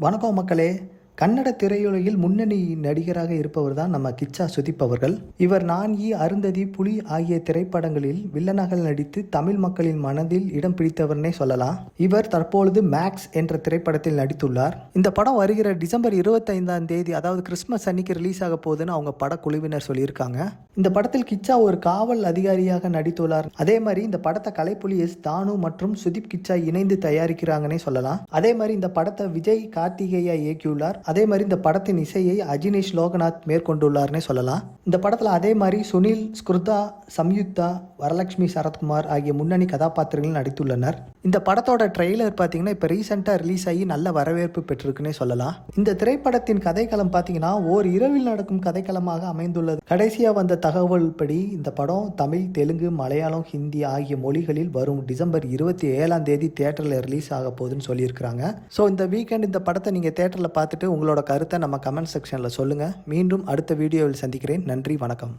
வணக்கம் மக்களே. கன்னட திரையுலகில் முன்னணி நடிகராக இருப்பவர் தான் நம்ம கிச்சா சுதீப் அவர்கள். இவர் நான்கி, அருந்ததி, புலி ஆகிய திரைப்படங்களில் வில்லனாக நடித்து தமிழ் மக்களின் மனதில் இடம் பிடித்தவர்னே சொல்லலாம். இவர் தற்பொழுது மேக்ஸ் என்ற திரைப்படத்தில் நடித்துள்ளார். இந்த படம் வருகிற டிசம்பர் 25ஆம் தேதி, அதாவது கிறிஸ்துமஸ் அன்னைக்கு ரிலீஸ் ஆக போகுதுன்னு அவங்க படக்குழுவினர் சொல்லியிருக்காங்க. இந்த படத்தில் கிச்சா ஒரு காவல் அதிகாரியாக நடித்துள்ளார். அதே மாதிரி இந்த படத்தை கலைப்புலி எஸ் தானு மற்றும் சுதீப் கிச்சா இணைந்து தயாரிக்கிறாங்கன்னே சொல்லலாம். அதே மாதிரி இந்த படத்தை விஜய் கார்த்திகேயா இயக்கியுள்ளார். அதே மாதிரி இந்த படத்தின் இசையை அஜினேஷ் லோகநாத் மேற்கொண்டுள்ளார்னே சொல்லலாம். இந்த படத்தில் அதே மாதிரி சுனில், ஸ்கிருதா, சம்யுக்தா, வரலட்சுமி சரத்குமார் ஆகிய முன்னணி கதாபாத்திரங்கள் நடித்துள்ளனர். இந்த படத்தோட ட்ரெய்லர் பார்த்தீங்கன்னா இப்போ ரீசெண்டாக ரிலீஸ் ஆகி நல்ல வரவேற்பு பெற்றிருக்குன்னே சொல்லலாம். இந்த திரைப்படத்தின் கதைக்களம் பார்த்தீங்கன்னா ஓர் இரவில் நடக்கும் கதைக்களமாக அமைந்துள்ளது. கடைசியாக வந்த தகவல் படி இந்த படம் தமிழ், தெலுங்கு, மலையாளம், ஹிந்தி ஆகிய மொழிகளில் வரும் டிசம்பர் 27ஆம் தேதி தியேட்டரில் ரிலீஸ் ஆக போகுதுன்னு சொல்லியிருக்கிறாங்க. ஸோ இந்த வீக்கெண்ட் இந்த படத்தை நீங்கள் தியேட்டரில் பார்த்துட்டு உங்களோட கருத்தை நம்ம கமெண்ட் செக்ஷனில் சொல்லுங்கள். மீண்டும் அடுத்த வீடியோவில் சந்திக்கிறேன். நன்றி, வணக்கம்.